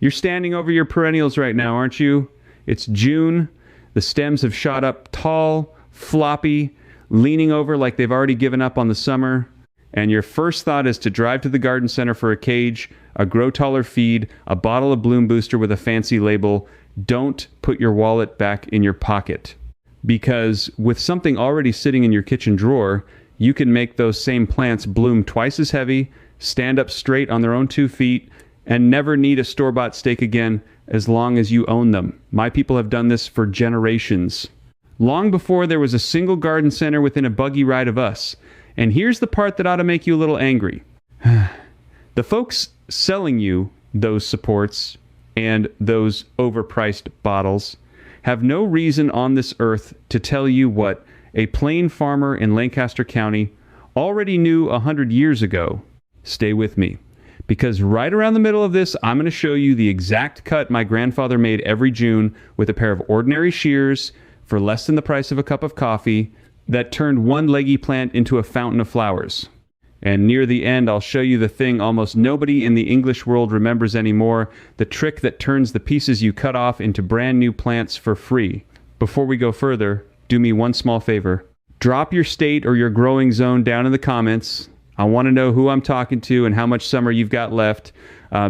You're standing over your perennials right now, aren't you? It's June. The stems have shot up tall, floppy, leaning over like they've already given up on the summer. And your first thought is to drive to the garden center for a cage, a grow taller feed, a bottle of bloom booster with a fancy label. Don't put your wallet back in your pocket. Because with something already sitting in your kitchen drawer, you can make those same plants bloom twice as heavy, stand up straight on their own 2 feet, and never need a store-bought stake again as long as you own them. My people have done this for generations. Long before there was a single garden center within a buggy ride of us. And here's the part that ought to make you a little angry. The folks selling you those supports and those overpriced bottles have no reason on this earth to tell you what a plain farmer in Lancaster County already knew 100 years ago. Stay with me, because right around the middle of this, I'm going to show you the exact cut my grandfather made every June with a pair of ordinary shears for less than the price of a cup of coffee that turned one leggy plant into a fountain of flowers. And near the end, I'll show you the thing almost nobody in the English world remembers anymore, the trick that turns the pieces you cut off into brand new plants for free. Before we go further, do me one small favor. Drop your state or your growing zone down in the comments. I want to know who I'm talking to and how much summer you've got left,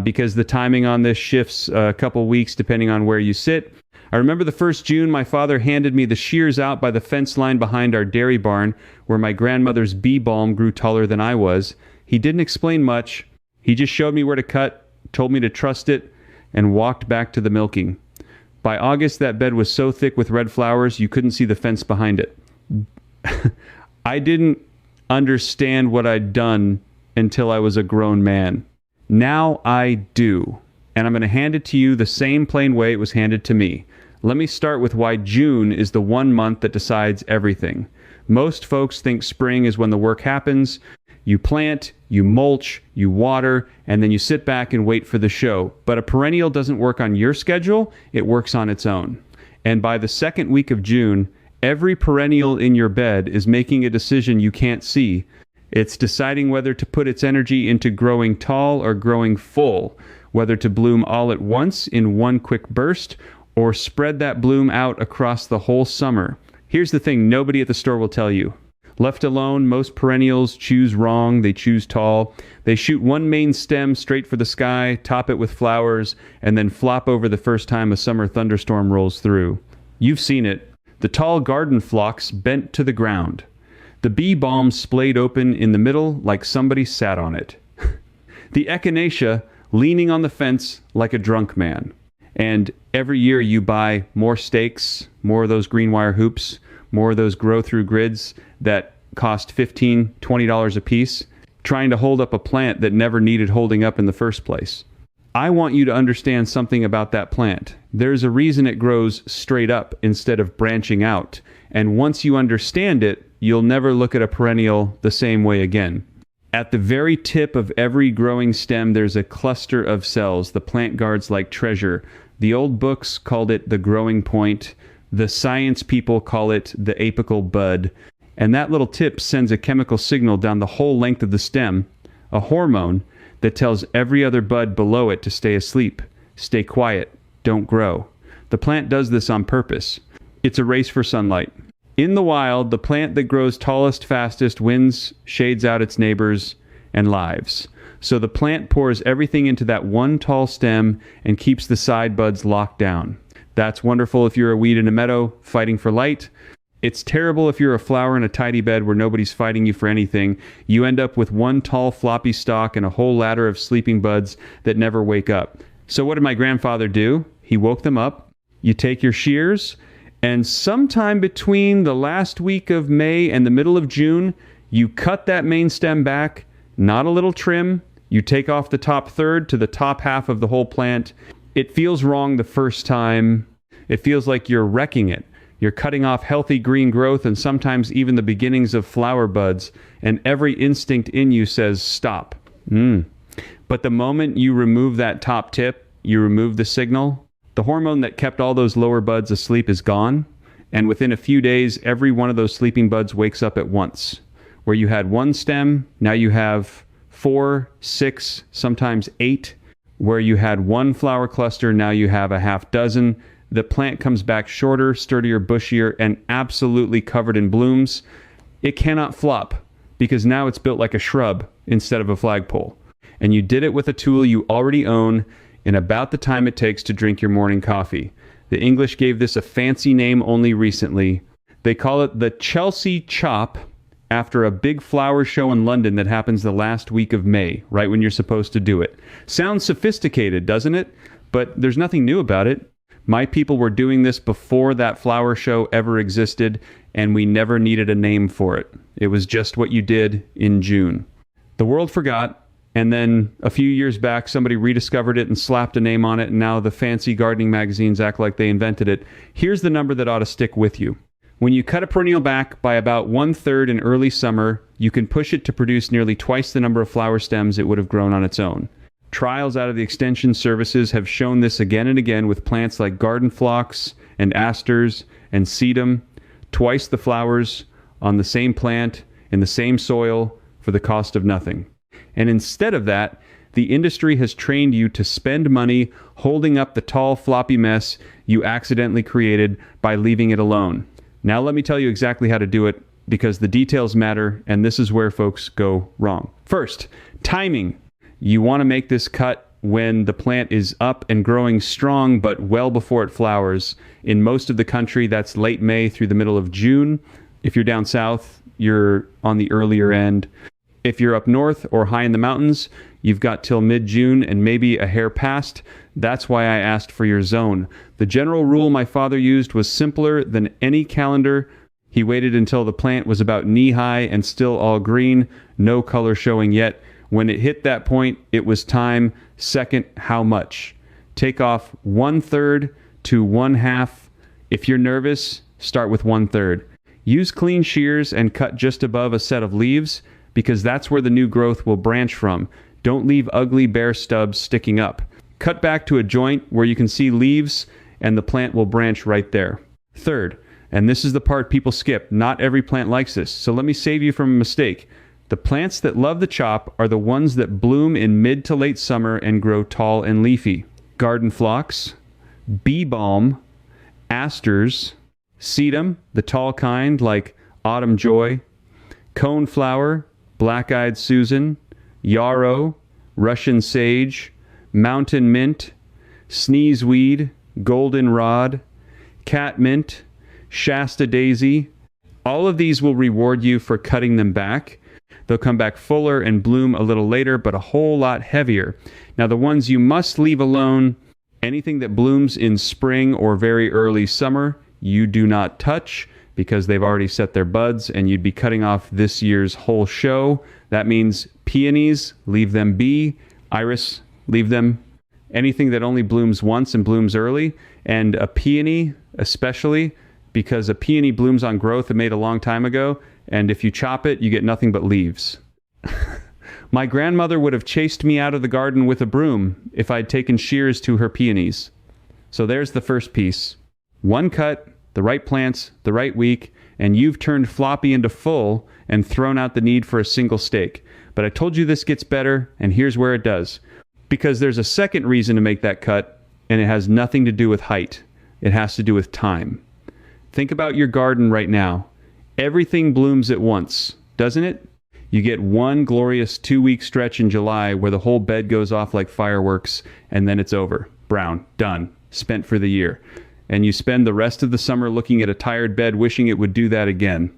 because the timing on this shifts a couple weeks depending on where you sit. I remember the first June my father handed me the shears out by the fence line behind our dairy barn where my grandmother's bee balm grew taller than I was. He didn't explain much. He just showed me where to cut, told me to trust it, and walked back to the milking. By August, that bed was so thick with red flowers you couldn't see the fence behind it. I didn't understand what I'd done until I was a grown man. Now I do. And I'm going to hand it to you the same plain way it was handed to me. Let me start with why June is the one month that decides everything. Most folks think spring is when the work happens. You plant, you mulch, you water, and then you sit back and wait for the show. But a perennial doesn't work on your schedule, it works on its own. And by the second week of June, every perennial in your bed is making a decision you can't see. It's deciding whether to put its energy into growing tall or growing full, whether to bloom all at once in one quick burst, or spread that bloom out across the whole summer. Here's the thing nobody at the store will tell you. Left alone, most perennials choose wrong. They choose tall. They shoot one main stem straight for the sky, top it with flowers, and then flop over the first time a summer thunderstorm rolls through. You've seen it. The tall garden phlox bent to the ground. The bee balm splayed open in the middle like somebody sat on it. The echinacea leaning on the fence like a drunk man. And every year you buy more stakes, more of those green wire hoops, more of those grow-through grids that cost $15, $20 a piece, trying to hold up a plant that never needed holding up in the first place. I want you to understand something about that plant. There's a reason it grows straight up instead of branching out. And once you understand it, you'll never look at a perennial the same way again. At the very tip of every growing stem, there's a cluster of cells the plant guards like treasure. The old books called it the growing point. The science people call it the apical bud. And that little tip sends a chemical signal down the whole length of the stem, a hormone that tells every other bud below it to stay asleep, stay quiet, don't grow. The plant does this on purpose. It's a race for sunlight. In the wild, the plant that grows tallest, fastest wins, shades out its neighbors, and lives. So the plant pours everything into that one tall stem and keeps the side buds locked down. That's wonderful if you're a weed in a meadow fighting for light. It's terrible if you're a flower in a tidy bed where nobody's fighting you for anything. You end up with one tall floppy stalk and a whole ladder of sleeping buds that never wake up. So what did my grandfather do? He woke them up. You take your shears, and sometime between the last week of May and the middle of June, you cut that main stem back, not a little trim. You take off the top third to the top half of the whole plant. It feels wrong the first time. It feels like you're wrecking it. You're cutting off healthy green growth and sometimes even the beginnings of flower buds, and every instinct in you says stop. But the moment you remove that top tip, you remove the signal, the hormone that kept all those lower buds asleep is gone, and within a few days, every one of those sleeping buds wakes up at once. Where you had one stem, now you have 4, 6, sometimes 8 Where you had one flower cluster, now you have a half dozen. The plant comes back shorter, sturdier, bushier, and absolutely covered in blooms. It cannot flop because now it's built like a shrub instead of a flagpole. And you did it with a tool you already own in about the time it takes to drink your morning coffee. The English gave this a fancy name only recently. They call it the Chelsea Chop, after a big flower show in London that happens the last week of May, right when you're supposed to do it. Sounds sophisticated, doesn't it? But there's nothing new about it. My people were doing this before that flower show ever existed, and we never needed a name for it. It was just what you did in June. The world forgot, and then a few years back, somebody rediscovered it and slapped a name on it, and now the fancy gardening magazines act like they invented it. Here's the number that ought to stick with you. When you cut a perennial back by about 1/3 in early summer, you can push it to produce nearly twice the number of flower stems it would have grown on its own. Trials out of the extension services have shown this again and again with plants like garden phlox and asters and sedum, twice the flowers on the same plant in the same soil for the cost of nothing. And instead of that, the industry has trained you to spend money holding up the tall, floppy mess you accidentally created by leaving it alone. Now let me tell you exactly how to do it, because the details matter, and this is where folks go wrong. First, timing. You want to make this cut when the plant is up and growing strong, but well before it flowers. In most of the country, that's late May through the middle of June. If you're down south, you're on the earlier end. If you're up north or high in the mountains, you've got till mid-June and maybe a hair past. That's why I asked for your zone. The general rule my father used was simpler than any calendar. He waited until the plant was about knee-high and still all green, no color showing yet. When it hit that point, it was time. Second, how much? Take off 1/3 to 1/2. If you're nervous, start with 1/3. Use clean shears and cut just above a set of leaves, because that's where the new growth will branch from. Don't leave ugly bare stubs sticking up. Cut back to a joint where you can see leaves, and the plant will branch right there. Third, and this is the part people skip, not every plant likes this, so let me save you from a mistake. The plants that love the chop are the ones that bloom in mid to late summer and grow tall and leafy. Garden phlox, bee balm, asters, sedum, the tall kind like autumn joy, coneflower, black-eyed Susan, yarrow, Russian sage, mountain mint, sneezeweed, goldenrod, catmint, Shasta daisy. All of these will reward you for cutting them back. They'll come back fuller and bloom a little later, but a whole lot heavier. Now, the ones you must leave alone, anything that blooms in spring or very early summer, you do not touch, because they've already set their buds and you'd be cutting off this year's whole show. That means peonies, leave them be. Iris, leave them. Anything that only blooms once and blooms early. And a peony, especially, because a peony blooms on growth it made a long time ago, and if you chop it, you get nothing but leaves. My grandmother would have chased me out of the garden with a broom if I'd taken shears to her peonies. So there's the first piece. One cut, the right plants, the right week, and you've turned floppy into full and thrown out the need for a single stake. But I told you this gets better, and here's where it does. Because there's a second reason to make that cut, and it has nothing to do with height. It has to do with time. Think about your garden right now. Everything blooms at once, doesn't it? You get one glorious 2-week stretch in July where the whole bed goes off like fireworks, and then it's over. Brown, done, spent for the year. And you spend the rest of the summer looking at a tired bed wishing it would do that again.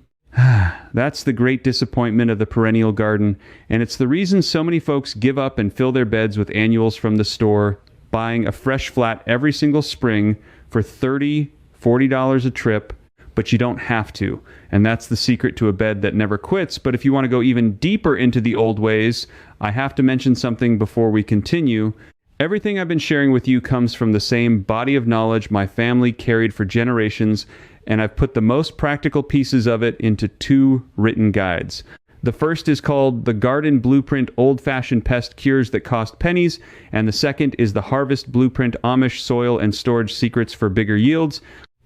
That's the great disappointment of the perennial garden, and it's the reason so many folks give up and fill their beds with annuals from the store, buying a fresh flat every single spring for $30, $40 a trip, but you don't have to. And that's the secret to a bed that never quits. But if you want to go even deeper into the old ways, I have to mention something before we continue. Everything I've been sharing with you comes from the same body of knowledge my family carried for generations, and I've put the most practical pieces of it into 2 written guides. The first is called The Garden Blueprint Old-Fashioned Pest Cures That Cost Pennies, and the second is The Harvest Blueprint Amish Soil and Storage Secrets for Bigger Yields.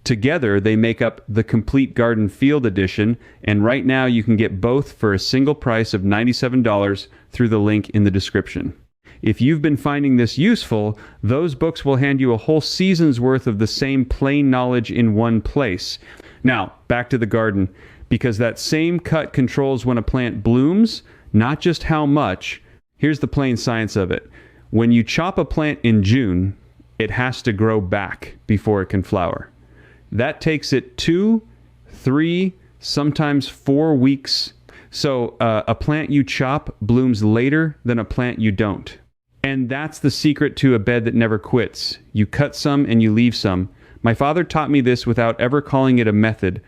Together, they make up the Complete Garden Field Edition, and right now you can get both for a single price of $97 through the link in the description. If you've been finding this useful, those books will hand you a whole season's worth of the same plain knowledge in one place. Now, back to the garden, because that same cut controls when a plant blooms, not just how much. Here's the plain science of it. When you chop a plant in June, it has to grow back before it can flower. That takes it 2, 3, sometimes 4 weeks. So a plant you chop blooms later than a plant you don't. And that's the secret to a bed that never quits. You cut some and you leave some. My father taught me this without ever calling it a method.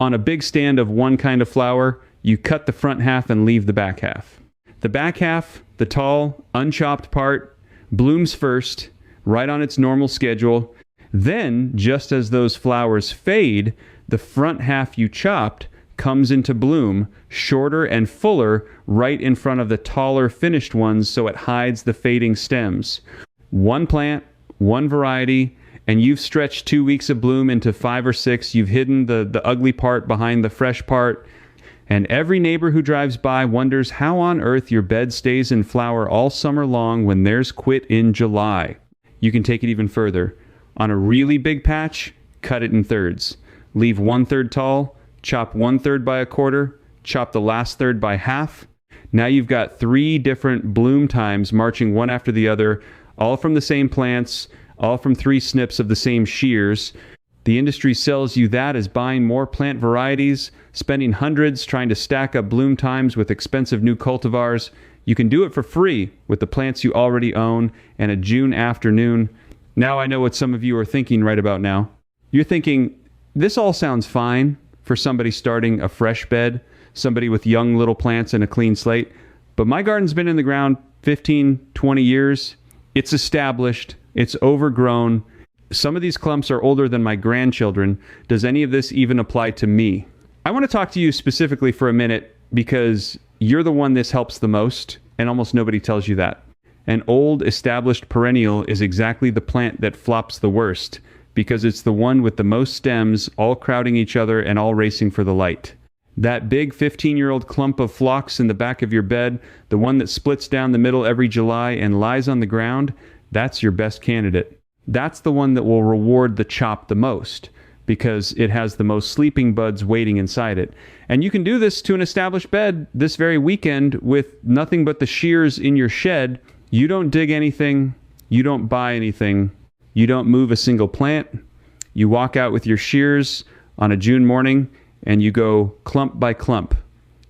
On a big stand of one kind of flower, you cut the front half and leave the back half. The back half, the tall, unchopped part, blooms first, right on its normal schedule. Then, just as those flowers fade, the front half you chopped comes into bloom, shorter and fuller, right in front of the taller finished ones so it hides the fading stems. One plant, one variety, and you've stretched 2 weeks of bloom into 5 or 6. You've hidden the ugly part behind the fresh part. And every neighbor who drives by wonders how on earth your bed stays in flower all summer long when theirs quit in July. You can take it even further. On a really big patch, cut it in thirds. Leave 1/3 tall, chop 1/3 by 1/4, chop the last third by half. Now you've got 3 different bloom times marching one after the other, all from the same plants, all from 3 snips of the same shears. The industry sells you that as buying more plant varieties, spending hundreds trying to stack up bloom times with expensive new cultivars. You can do it for free with the plants you already own and a June afternoon. Now I know what some of you are thinking right about now. You're thinking, this all sounds fine for somebody starting a fresh bed, somebody with young little plants and a clean slate, but my garden's been in the ground 15, 20 years. It's established. It's overgrown. Some of these clumps are older than my grandchildren. Does any of this even apply to me? I want to talk to you specifically for a minute because you're the one this helps the most, and almost nobody tells you that. An old, established perennial is exactly the plant that flops the worst because it's the one with the most stems, all crowding each other and all racing for the light. That big 15-year-old clump of phlox in the back of your bed, the one that splits down the middle every July and lies on the ground, that's your best candidate. That's the one that will reward the chop the most because it has the most sleeping buds waiting inside it. And you can do this to an established bed this very weekend with nothing but the shears in your shed. You don't dig anything. You don't buy anything. You don't move a single plant. You walk out with your shears on a June morning and you go clump by clump.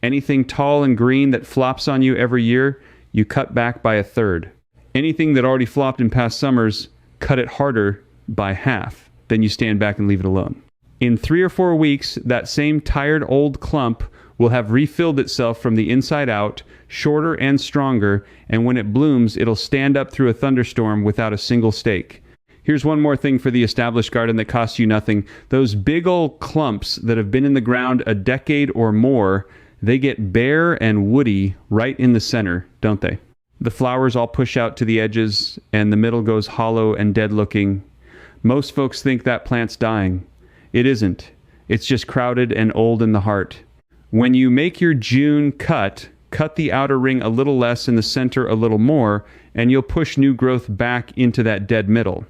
Anything tall and green that flops on you every year, you cut back by 1/3. Anything that already flopped in past summers, cut it harder by half. Then you stand back and leave it alone. In 3 or 4 weeks, that same tired old clump will have refilled itself from the inside out, shorter and stronger, and when it blooms, it'll stand up through a thunderstorm without a single stake. Here's one more thing for the established garden that costs you nothing. Those big old clumps that have been in the ground a decade or more, they get bare and woody right in the center, don't they? The flowers all push out to the edges, and the middle goes hollow and dead-looking. Most folks think that plant's dying. It isn't. It's just crowded and old in the heart. When you make your June cut the outer ring a little less and the center a little more, and you'll push new growth back into that dead middle.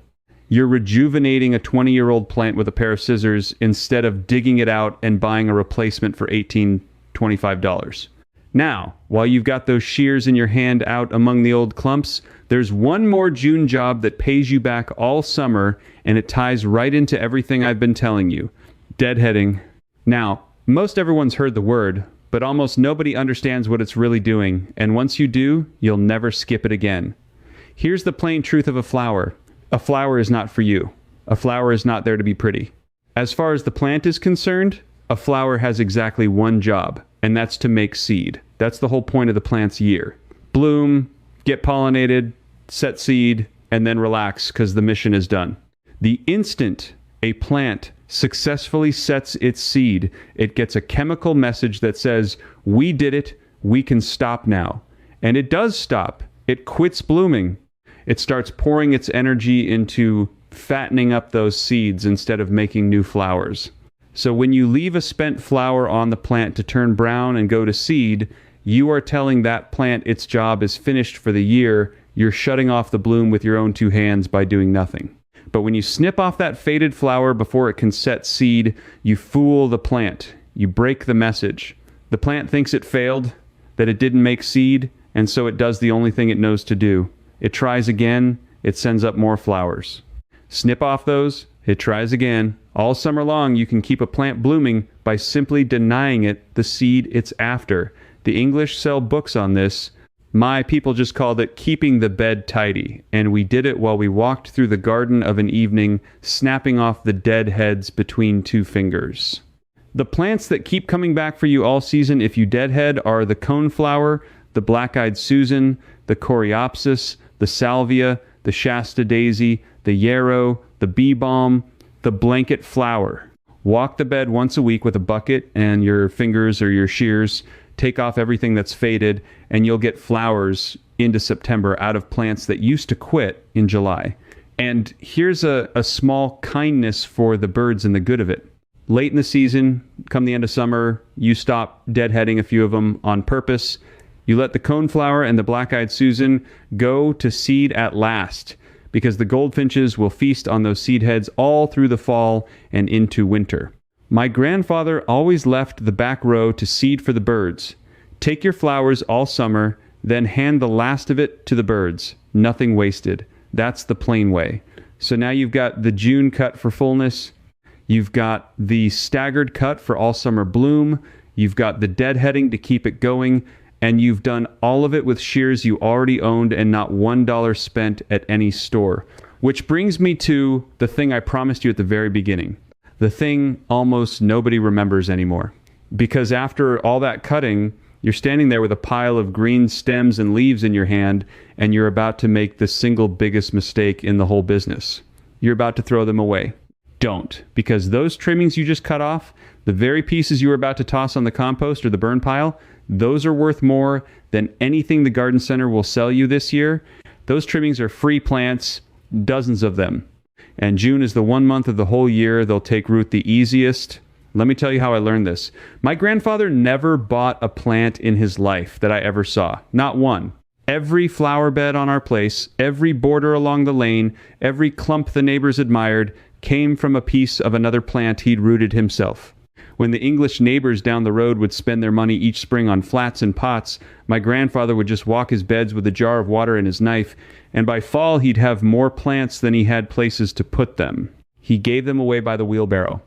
You're rejuvenating a 20-year-old plant with a pair of scissors instead of digging it out and buying a replacement for $18, $25. Now, while you've got those shears in your hand out among the old clumps, there's one more June job that pays you back all summer, and it ties right into everything I've been telling you. Deadheading. Now, most everyone's heard the word, but almost nobody understands what it's really doing, and once you do, you'll never skip it again. Here's the plain truth of a flower. A flower is not for you. A flower is not there to be pretty. As far as the plant is concerned, a flower has exactly one job, and that's to make seed. That's the whole point of the plant's year. Bloom, get pollinated, set seed, and then relax because the mission is done. The instant a plant successfully sets its seed, it gets a chemical message that says, we did it, we can stop now. And it does stop. It quits blooming. It starts pouring its energy into fattening up those seeds instead of making new flowers. So when you leave a spent flower on the plant to turn brown and go to seed, you are telling that plant its job is finished for the year you're shutting off the bloom with your own two hands by doing nothing. But when you snip off that faded flower before it can set seed, you fool the plant. You break the message. The plant thinks it failed, that it didn't make seed, and so it does the only thing it knows to do. It tries again, it sends up more flowers. Snip off those, it tries again. All summer long, you can keep a plant blooming by simply denying it the seed it's after. The English sell books on this. My people just called it keeping the bed tidy, and we did it while we walked through the garden of an evening, snapping off the dead heads between two fingers. The plants that keep coming back for you all season if you deadhead are the coneflower, the black-eyed Susan, the coreopsis, the salvia, the Shasta daisy, the yarrow, the bee balm, the blanket flower. Walk the bed once a week with a bucket and your fingers or your shears. Take off everything that's faded, and you'll get flowers into September out of plants that used to quit in July. And here's a small kindness for the birds and the good of it. Late in the season, come the end of summer, you stop deadheading a few of them on purpose. You let the coneflower and the black-eyed Susan go to seed at last, because the goldfinches will feast on those seed heads all through the fall and into winter. My grandfather always left the back row to seed for the birds. Take your flowers all summer, then hand the last of it to the birds. Nothing wasted. That's the plain way. So now you've got the June cut for fullness. You've got the staggered cut for all summer bloom. You've got the deadheading to keep it going. And you've done all of it with shears you already owned and not $1 spent at any store. Which brings me to the thing I promised you at the very beginning. The thing almost nobody remembers anymore. Because after all that cutting, you're standing there with a pile of green stems and leaves in your hand, and you're about to make the single biggest mistake in the whole business. You're about to throw them away. Don't. Because those trimmings you just cut off, the very pieces you were about to toss on the compost or the burn pile, those are worth more than anything the garden center will sell you this year. Those trimmings are free plants, dozens of them. And June is the one month of the whole year they'll take root the easiest. Let me tell you how I learned this. My grandfather never bought a plant in his life that I ever saw. Not one. Every flower bed on our place, every border along the lane, every clump the neighbors admired came from a piece of another plant he'd rooted himself. When the English neighbors down the road would spend their money each spring on flats and pots, my grandfather would just walk his beds with a jar of water and his knife, and by fall he'd have more plants than he had places to put them. He gave them away by the wheelbarrow.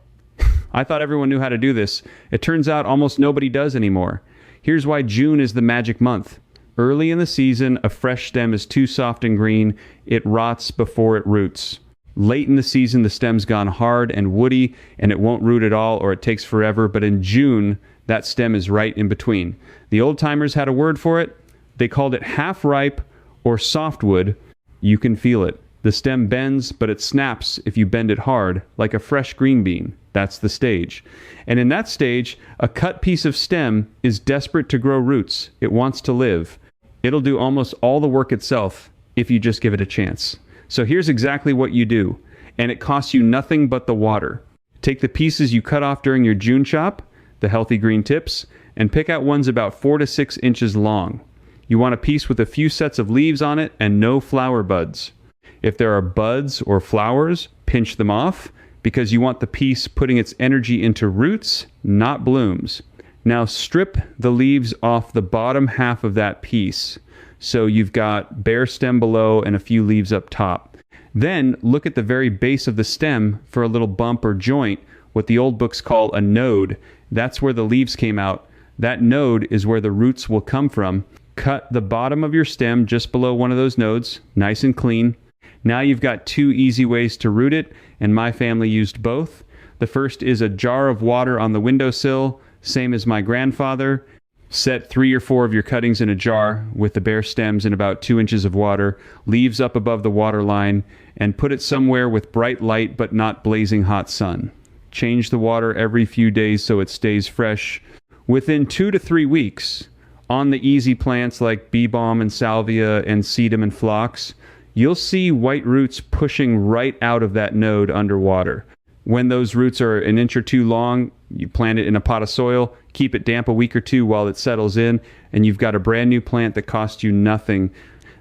I thought everyone knew how to do this. It turns out almost nobody does anymore. Here's why June is the magic month. Early in the season, a fresh stem is too soft and green. It rots before it roots. Late in the season, the stem's gone hard and woody, and it won't root at all, or it takes forever. But in June, that stem is right in between. The old-timers had a word for it. They called it half-ripe or softwood. You can feel it. The stem bends, but it snaps if you bend it hard, like a fresh green bean. That's the stage. And in that stage, a cut piece of stem is desperate to grow roots. It wants to live. It'll do almost all the work itself if you just give it a chance. So here's exactly what you do, and it costs you nothing but the water. Take the pieces you cut off during your June chop, the healthy green tips, and pick out ones about 4 to 6 inches long. You want a piece with a few sets of leaves on it and no flower buds. If there are buds or flowers, pinch them off, because you want the piece putting its energy into roots, not blooms. Now strip the leaves off the bottom half of that piece. So you've got bare stem below and a few leaves up top. Then look at the very base of the stem for a little bump or joint, what the old books call a node. That's where the leaves came out. That node is where the roots will come from. Cut the bottom of your stem just below one of those nodes, nice and clean. Now you've got 2 easy ways to root it, and my family used both. The first is a jar of water on the windowsill, same as my grandfather. Set 3 or 4 of your cuttings in a jar with the bare stems in about 2 inches of water, leaves up above the water line, and put it somewhere with bright light but not blazing hot sun. Change the water every few days so it stays fresh. Within 2 to 3 weeks, on the easy plants like bee balm and salvia and sedum and phlox, you'll see white roots pushing right out of that node underwater. When those roots are an inch or 2 long, you plant it in a pot of soil, keep it damp a week or 2 while it settles in, and you've got a brand new plant that costs you nothing.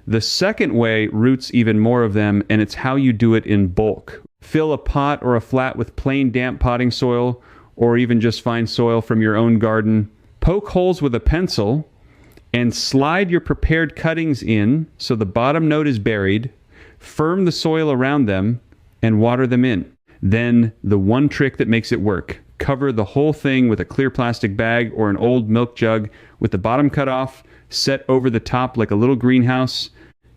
The second way roots even more of them, and it's how you do it in bulk. Fill a pot or a flat with plain damp potting soil, or even just find soil from your own garden. Poke holes with a pencil and slide your prepared cuttings in so the bottom note is buried. Firm the soil around them and water them in. Then the one trick that makes it work. Cover the whole thing with a clear plastic bag or an old milk jug with the bottom cut off, set over the top like a little greenhouse.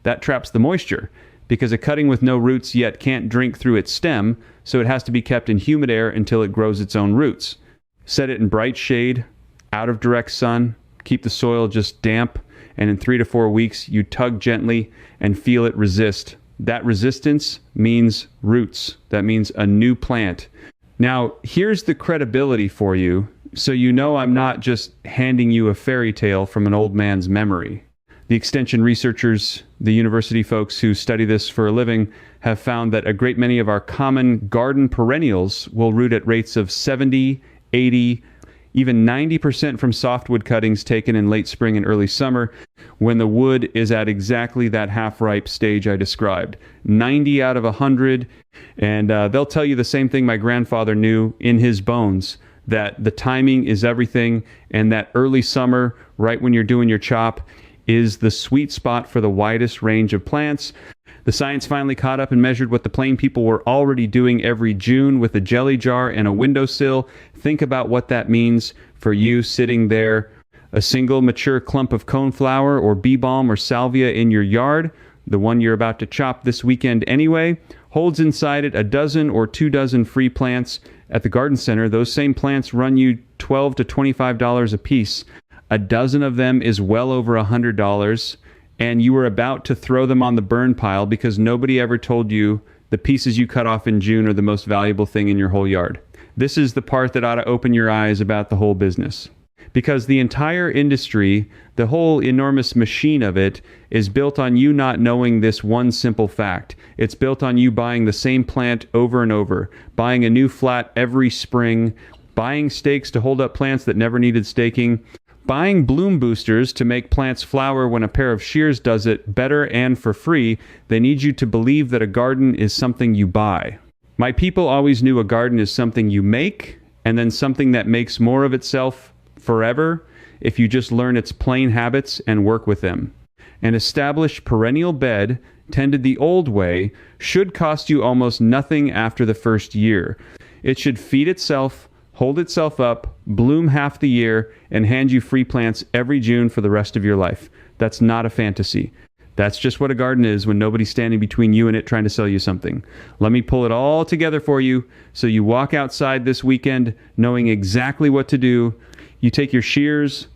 That traps the moisture because a cutting with no roots yet can't drink through its stem, so it has to be kept in humid air until it grows its own roots. Set it in bright shade, out of direct sun, keep the soil just damp, and in 3 to 4 weeks you tug gently and feel it resist. That resistance means roots. That means a new plant. Now, here's the credibility for you, so you know I'm not just handing you a fairy tale from an old man's memory. The extension researchers, the university folks who study this for a living, have found that a great many of our common garden perennials will root at rates of 70, 80, even 90% from softwood cuttings taken in late spring and early summer, when the wood is at exactly that half-ripe stage I described. 90 out of 100, and they'll tell you the same thing my grandfather knew in his bones, that the timing is everything, and that early summer, right when you're doing your chop, is the sweet spot for the widest range of plants. The science finally caught up and measured what the plain people were already doing every June with a jelly jar and a windowsill. Think about what that means for you sitting there. A single mature clump of coneflower or bee balm or salvia in your yard, the one you're about to chop this weekend anyway, holds inside it a dozen or 2 dozen free plants. At the garden center, those same plants run you $12 to $25 a piece. A dozen of them is well over $100. And you were about to throw them on the burn pile because nobody ever told you the pieces you cut off in June are the most valuable thing in your whole yard. This is the part that ought to open your eyes about the whole business. Because the entire industry, the whole enormous machine of it, is built on you not knowing this one simple fact. It's built on you buying the same plant over and over, buying a new flat every spring, buying stakes to hold up plants that never needed staking, buying bloom boosters to make plants flower when a pair of shears does it better and for free. They need you to believe that a garden is something you buy. My people always knew a garden is something you make, and then something that makes more of itself forever if you just learn its plain habits and work with them. An established perennial bed, tended the old way, should cost you almost nothing after the first year. It should feed itself, hold itself up, bloom half the year, and hand you free plants every June for the rest of your life. That's not a fantasy. That's just what a garden is when nobody's standing between you and it trying to sell you something. Let me pull it all together for you so you walk outside this weekend knowing exactly what to do. You take your shears,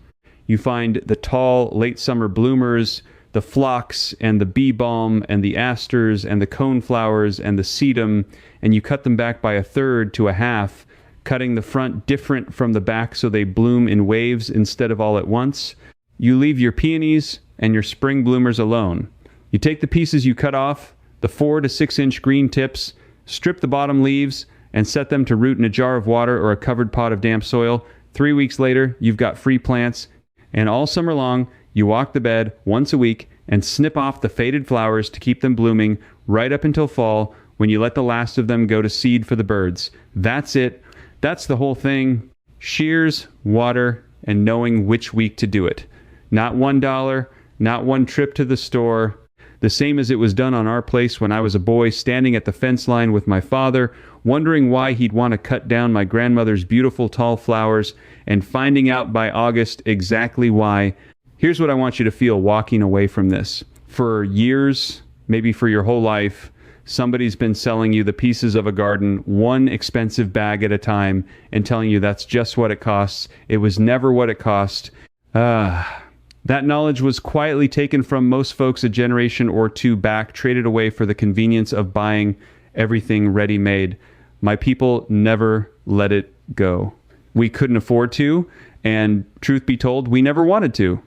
you find the tall late summer bloomers, the phlox and the bee balm and the asters and the coneflowers and the sedum, and you cut them back by 1/3 to 1/2, cutting the front different from the back so they bloom in waves instead of all at once. You leave your peonies and your spring bloomers alone. You take the pieces you cut off, the 4 to 6 inch green tips, strip the bottom leaves, and set them to root in a jar of water or a covered pot of damp soil. 3 weeks later, you've got free plants, and all summer long, you walk the bed once a week and snip off the faded flowers to keep them blooming right up until fall, when you let the last of them go to seed for the birds. That's it. That's the whole thing. Shears, water, and knowing which week to do it. Not $1, not one trip to the store. The same as it was done on our place when I was a boy, standing at the fence line with my father, wondering why he'd want to cut down my grandmother's beautiful tall flowers, and finding out by August exactly why. Here's what I want you to feel walking away from this. For years, maybe for your whole life, somebody's been selling you the pieces of a garden, one expensive bag at a time, and telling you that's just what it costs. It was never what it cost. That knowledge was quietly taken from most folks a generation or two back, traded away for the convenience of buying everything ready-made. My people never let it go. We couldn't afford to, and truth be told, we never wanted to.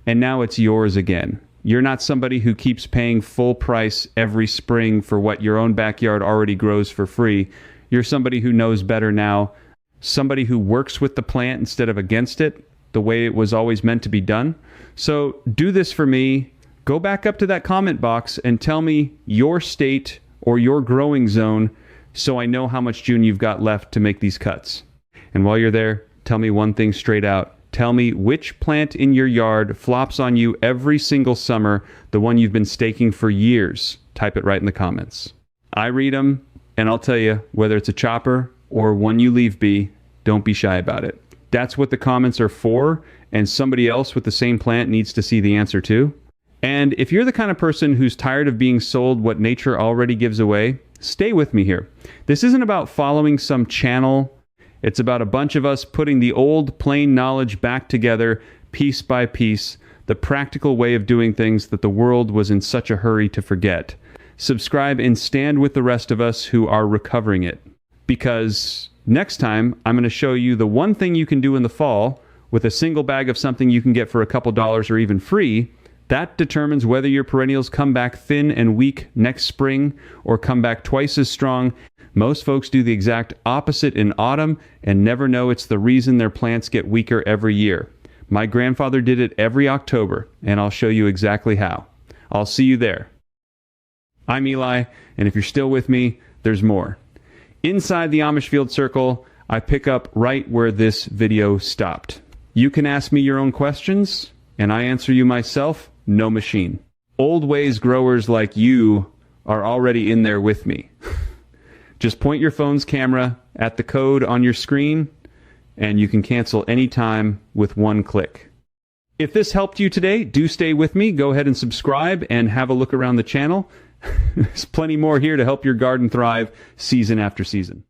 And now it's yours again. You're not somebody who keeps paying full price every spring for what your own backyard already grows for free. You're somebody who knows better now. Somebody who works with the plant instead of against it, the way it was always meant to be done. So do this for me. go back up to that comment box and tell me your state or your growing zone so I know how much June you've got left to make these cuts. And while you're there, tell me one thing straight out. Tell me which plant in your yard flops on you every single summer, the one you've been staking for years. Type it right in the comments. I read them, and I'll tell you, whether it's a chopper or one you leave be, don't be shy about it. That's what the comments are for, and somebody else with the same plant needs to see the answer too. And if you're the kind of person who's tired of being sold what nature already gives away, stay with me here. This isn't about following some channel. It's about a bunch of us putting the old plain knowledge back together piece by piece, the practical way of doing things that the world was in such a hurry to forget. Subscribe and stand with the rest of us who are recovering it. Because next time, I'm going to show you the one thing you can do in the fall with a single bag of something you can get for a couple dollars or even free. That determines whether your perennials come back thin and weak next spring or come back twice as strong. Most folks do the exact opposite in autumn and never know it's the reason their plants get weaker every year. My grandfather did it every October, and I'll show you exactly how. I'll see you there. I'm Eli, and if you're still with me, there's more. Inside the Amish Field Circle, I pick up right where this video stopped. You can ask me your own questions, and I answer you myself, no machine. Old ways growers like you are already in there with me. Just point your phone's camera at the code on your screen, and you can cancel anytime with one click. If this helped you today, do stay with me. Go ahead and subscribe and have a look around the channel. There's plenty more here to help your garden thrive season after season.